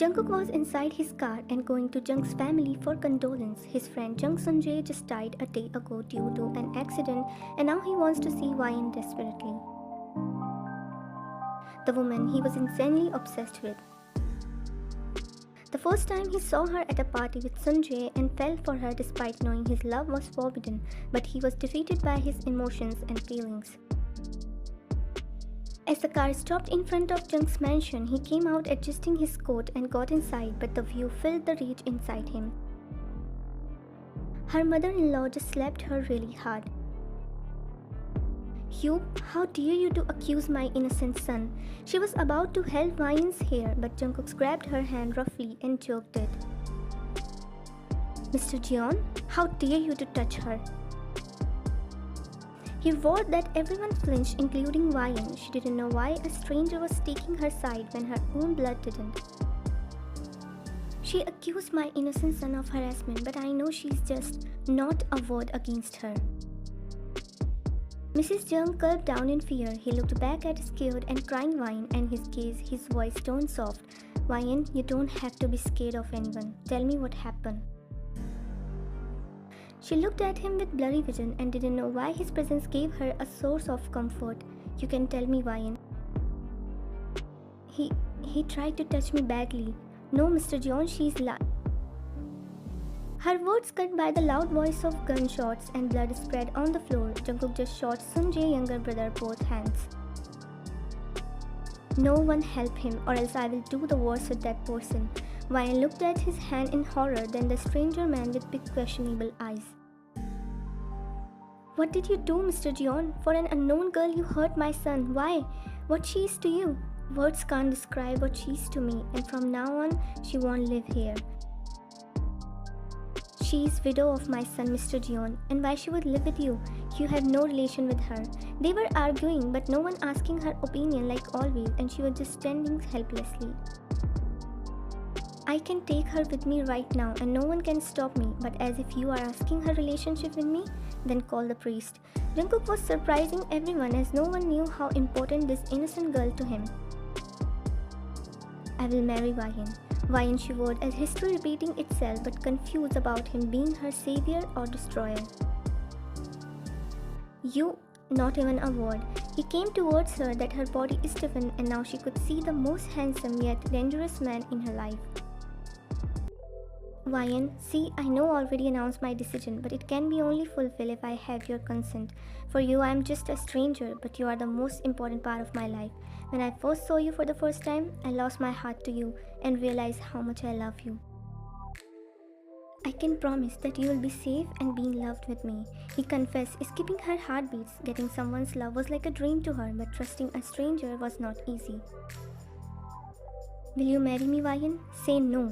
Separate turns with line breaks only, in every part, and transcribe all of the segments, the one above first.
Jungkook was inside his car and going to Jung's family for condolence. His friend Jung Sunjae just died a day ago due to an accident, and now he wants to see Wyan desperately. The woman he was insanely obsessed with. The first time he saw her at a party with Sunjae and fell for her despite knowing his love was forbidden, but he was defeated by his emotions and feelings. As the car stopped in front of Jung's mansion, he came out adjusting his coat and got inside, but the view filled the rage inside him. Her mother-in-law just slapped her really hard. "You, how dare you to accuse my innocent son?" She was about to held Wyan's hair, but Jungkook grabbed her hand roughly and jerked it. "Mr. Jeon, how dare you to touch her?" He roared that everyone flinched, including Wyan. She didn't know why a stranger was taking her side when her own blood didn't. "She accused my innocent son of harassment, but I know she's just not a word against her." Mrs. Jung gulped down in fear. He looked back at scared and crying Wyan, and his voice turned soft. "Wyan, you don't have to be scared of anyone. Tell me what happened." She looked at him with blurry vision and didn't know why his presence gave her a source of comfort. "You can tell me, Wyan." He tried to touch me badly." "No, Mr. Jeon, she's Her words cut by the loud voice of gunshots and blood spread on the floor. Jungkook just shot Sunjae's younger brother both hands. "No one help him, or else I will do the worst with that person." Wyan looked at his hand in horror, then the stranger man with big questionable eyes. "What did you do, Mr. Jeon? For an unknown girl you hurt my son. Why? What she is to you?" "Words can't describe what she is to me, and from now on, she won't live here. She is widow of my son, Mr. Jeon, and why she would live with you? You have no relation with her." They were arguing, but no one asking her opinion like always, and she was just standing helplessly. "I can take her with me right now, and no one can stop me, but as if you are asking her relationship with me, then call the priest." Jungkook was surprising everyone as no one knew how important this innocent girl to him. "I will marry Wyan." Wyan shivered as history repeating itself, but confused about him being her savior or destroyer. "You," not even a word. He came towards her that her body stiffened, and now she could see the most handsome yet dangerous man in her life. "Wyan, see, I know already announced my decision, but it can be only fulfilled if I have your consent. For you, I am just a stranger, but you are the most important part of my life. When I first saw you for the first time, I lost my heart to you and realized how much I love you. I can promise that you will be safe and being loved with me." He confessed, skipping her heartbeats. Getting someone's love was like a dream to her, but trusting a stranger was not easy. "Will you marry me, Wyan? Say no."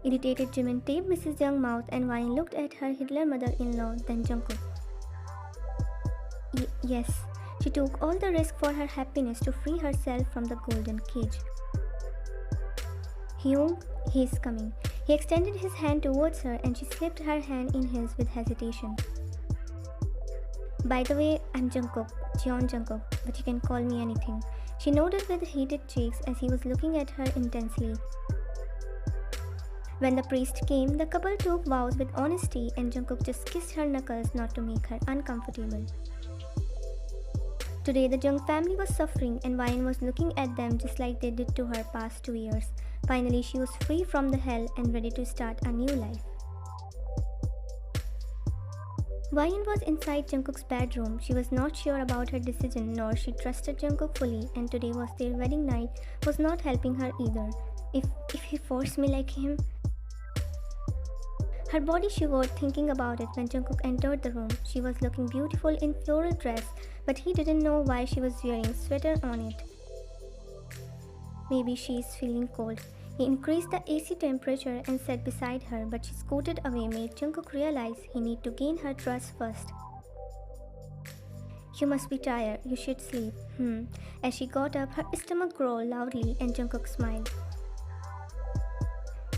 Irritated Jimin taped Mrs. Young's mouth, and Wyan looked at her Hitler mother-in-law, then Jungkook. Yes. She took all the risk for her happiness to free herself from the golden cage. "Hyung, he is coming." He extended his hand towards her, and she slipped her hand in his with hesitation. "By the way, I'm Jungkook, Jeon Jungkook, but you can call me anything." She nodded with heated cheeks as he was looking at her intensely. When the priest came, the couple took vows with honesty, and Jungkook just kissed her knuckles not to make her uncomfortable. Today, the Jung family was suffering, and Wyan was looking at them just like they did to her past 2 years. Finally, she was free from the hell and ready to start a new life. Wyan was inside Jungkook's bedroom. She was not sure about her decision, nor she trusted Jungkook fully, and today was their wedding night was not helping her either. If he forced me like him... Her body shivered thinking about it when Jungkook entered the room. She was looking beautiful in floral dress, but he didn't know why she was wearing a sweater on it. Maybe she is feeling cold. He increased the AC temperature and sat beside her, but she scooted away, made Jungkook realize he need to gain her trust first. "You must be tired. You should sleep." As she got up, her stomach growled loudly, and Jungkook smiled.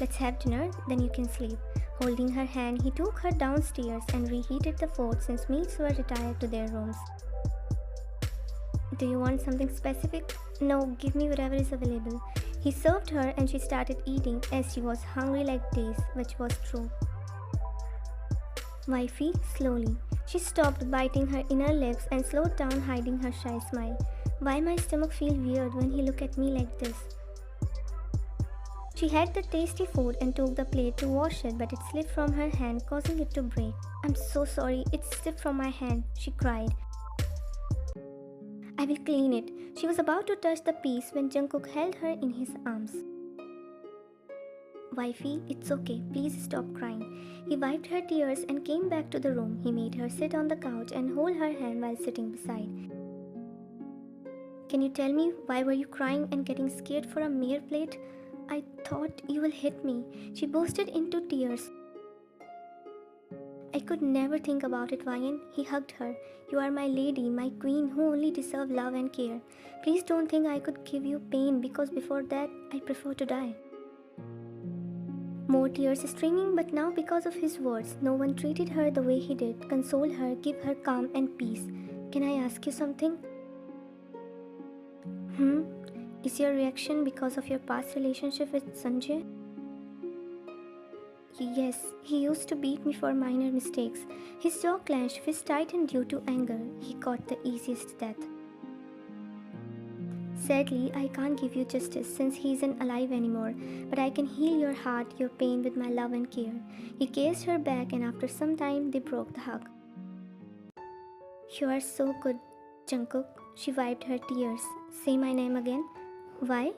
"Let's have dinner, then you can sleep." Holding her hand, he took her downstairs and reheated the fort since maids were retired to their rooms. "Do you want something specific?" "No, give me whatever is available." He served her and she started eating as she was hungry like days, which was true. Wifey, slowly. She stopped biting her inner lips and slowed down, hiding her shy smile. Why my stomach feel weird when he look at me like this? She had the tasty food and took the plate to wash it, but it slipped from her hand, causing it to break. I'm so sorry, it slipped from my hand, she cried. I will clean it. She was about to touch the piece when Jungkook held her in his arms. Wifey, it's okay, please stop crying. He wiped her tears and came back to the room. He made her sit on the couch and hold her hand while sitting beside. Can you tell me why were you crying and getting scared for a mere plate? I thought you will hit me. She bursted into tears. I could never think about it, Ryan. He hugged her. You are my lady, my queen who only deserve love and care. Please don't think I could give you pain because before that, I prefer to die. More tears streaming, but now because of his words, no one treated her the way he did, console her, give her calm and peace. Can I ask you something? Is your reaction because of your past relationship with Sanjay? Yes, he used to beat me for minor mistakes. His jaw clenched, fist tightened due to anger. He got the easiest death. Sadly, I can't give you justice since he isn't alive anymore, but I can heal your heart, your pain with my love and care. He kissed her back and after some time, they broke the hug. You are so good, Jungkook. She wiped her tears. Say my name again. Why?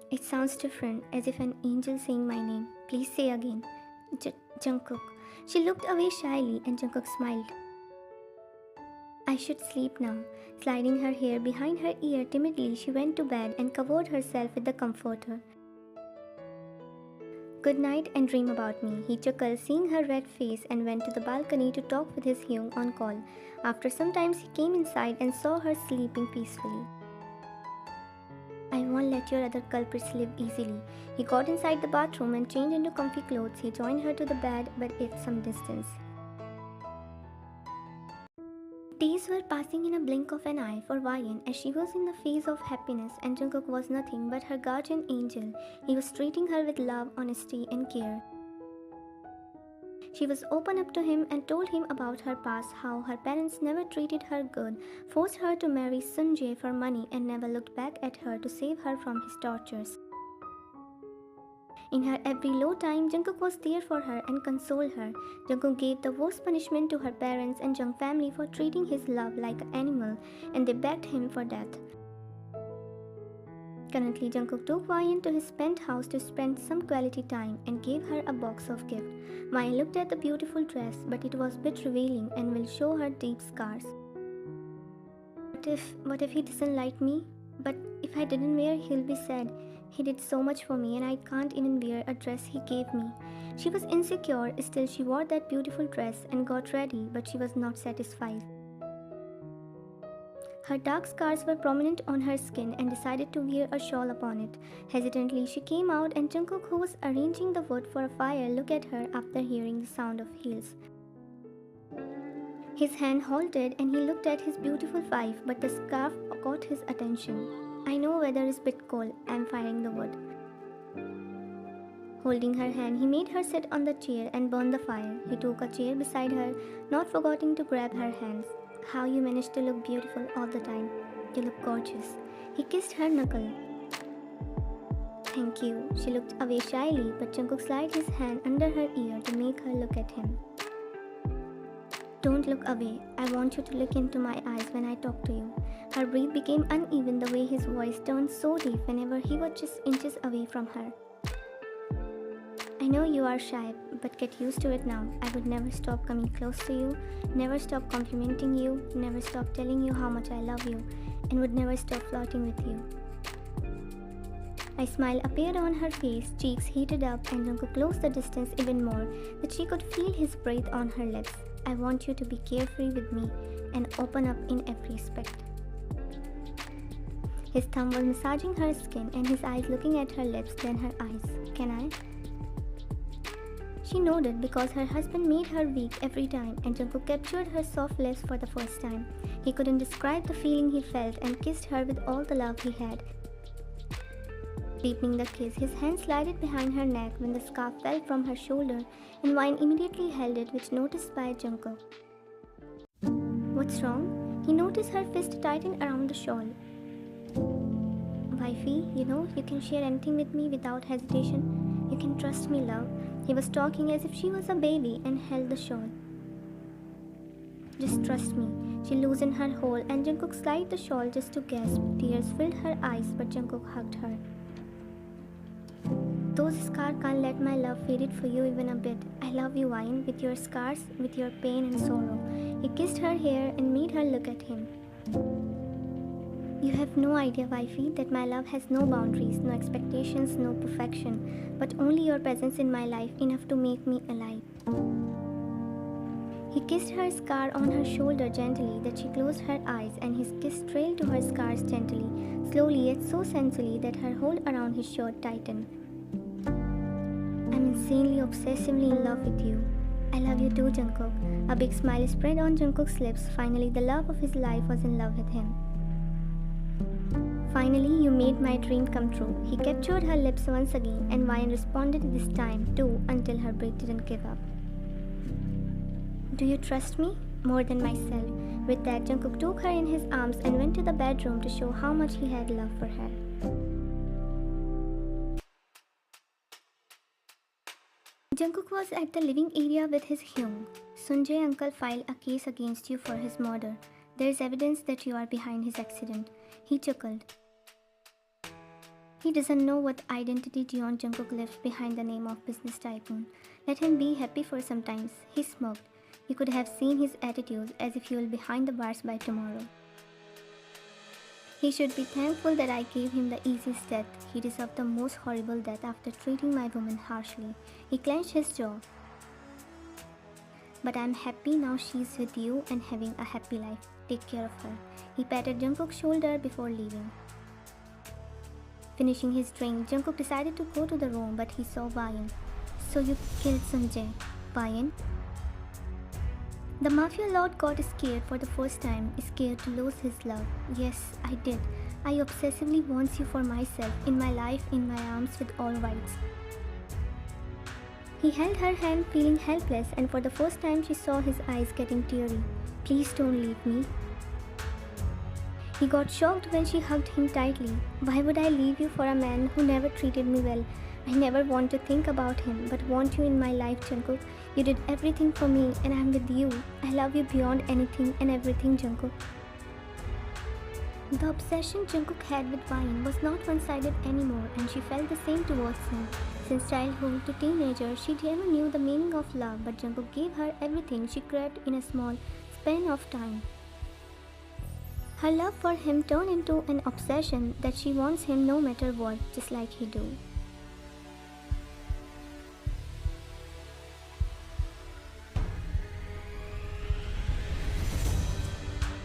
It sounds different, as if an angel saying my name. Please say again. Jungkook. She looked away shyly and Jungkook smiled. I should sleep now. Sliding her hair behind her ear timidly, she went to bed and covered herself with the comforter. Good night and dream about me, he chuckled, seeing her red face, and went to the balcony to talk with his Hyung on call. After some time, he came inside and saw her sleeping peacefully. I won't let your other culprits live easily. He got inside the bathroom and changed into comfy clothes. He joined her to the bed, but at some distance. Days were passing in a blink of an eye for Ryan as she was in the phase of happiness and Jungkook was nothing but her guardian angel. He was treating her with love, honesty and care. She was open up to him and told him about her past, how her parents never treated her good, forced her to marry Sanjay for money and never looked back at her to save her from his tortures. In her every low time, Jungkook was there for her and consoled her. Jungkook gave the worst punishment to her parents and Jung family for treating his love like an animal, and they begged him for death. Currently, Jungkook took Ryan to his penthouse to spend some quality time and gave her a box of gifts. Ryan looked at the beautiful dress, but it was a bit revealing and will show her deep scars. What if he doesn't like me? But if I didn't wear, he'll be sad. He did so much for me and I can't even wear a dress he gave me. She was insecure, still she wore that beautiful dress and got ready, but she was not satisfied. Her dark scars were prominent on her skin and decided to wear a shawl upon it. Hesitantly, she came out and Jungkook, who was arranging the wood for a fire, looked at her after hearing the sound of heels. His hand halted and he looked at his beautiful wife, but the scarf caught his attention. I know weather is a bit cold. I'm firing the wood. Holding her hand, he made her sit on the chair and burn the fire. He took a chair beside her, not forgetting to grab her hands. How you managed to look beautiful all the time. You look gorgeous. He kissed her knuckle. Thank you. She looked away shyly, but Jungkook slid his hand under her ear to make her look at him. Don't look away. I want you to look into my eyes when I talk to you. Her breath became uneven the way his voice turned so deep whenever he was just inches away from her. I know you are shy, but get used to it now. I would never stop coming close to you, never stop complimenting you, never stop telling you how much I love you, and would never stop flirting with you. A smile appeared on her face, cheeks heated up, and Jungkook closed the distance even more, that she could feel his breath on her lips. I want you to be carefree with me and open up in every respect. His thumb was massaging her skin and his eyes looking at her lips, then her eyes. Can I? She nodded because her husband made her weak every time and Jungkook captured her soft lips for the first time. He couldn't describe the feeling he felt and kissed her with all the love he had. Deepening the kiss, his hand slid behind her neck when the scarf fell from her shoulder, and Wine immediately held it, which noticed by Jungkook. What's wrong? He noticed her fist tighten around the shawl. Wifey, you can share anything with me without hesitation. You can trust me, love. He was talking as if she was a baby and held the shawl. Just trust me. She loosened her hold and Jungkook slid the shawl just to gasp. Tears filled her eyes, but Jungkook hugged her. Those scars can't let my love fade it for you even a bit. I love you, Wine, with your scars, with your pain and sorrow. He kissed her hair and made her look at him. You have no idea, wifey, that my love has no boundaries, no expectations, no perfection, but only your presence in my life enough to make me alive. He kissed her scar on her shoulder gently that she closed her eyes, and his kiss trailed to her scars gently, slowly yet so sensually that her hold around his shirt tightened. I'm insanely, obsessively in love with you. I love you too, Jungkook. A big smile spread on Jungkook's lips. Finally, the love of his life was in love with him. Finally, you made my dream come true. He captured her lips once again, and Wine responded this time too until her breath didn't give up. Do you trust me? More than myself. With that, Jungkook took her in his arms and went to the bedroom to show how much he had love for her. Jungkook was at the living area with his Hyung. Sunjae uncle filed a case against you for his murder. There is evidence that you are behind his accident. He chuckled. He doesn't know what identity Jeon Jungkook lives behind the name of business tycoon. Let him be happy for some time. He smirked. You could have seen his attitude as if he will be behind the bars by tomorrow. He should be thankful that I gave him the easiest death. He deserved the most horrible death after treating my woman harshly. He clenched his jaw. But I'm happy now she's with you and having a happy life. Take care of her. He patted Jungkook's shoulder before leaving. Finishing his drink, Jungkook decided to go to the room, but he saw Wyan. So you killed Sunjae. Wyan? The Mafia lord got scared for the first time, scared to lose his love. Yes, I did. I obsessively want you for myself, in my life, in my arms with all rights. He held her hand feeling helpless, and for the first time she saw his eyes getting teary. Please don't leave me. He got shocked when she hugged him tightly. Why would I leave you for a man who never treated me well? I never want to think about him, but want you in my life, Jungkook. You did everything for me, and I'm with you. I love you beyond anything and everything, Jungkook. The obsession Jungkook had with Wyan was not one-sided anymore, and she felt the same towards him. Since childhood to teenager, she never knew the meaning of love, but Jungkook gave her everything she craved in a small span of time. Her love for him turned into an obsession that she wants him no matter what, just like he do.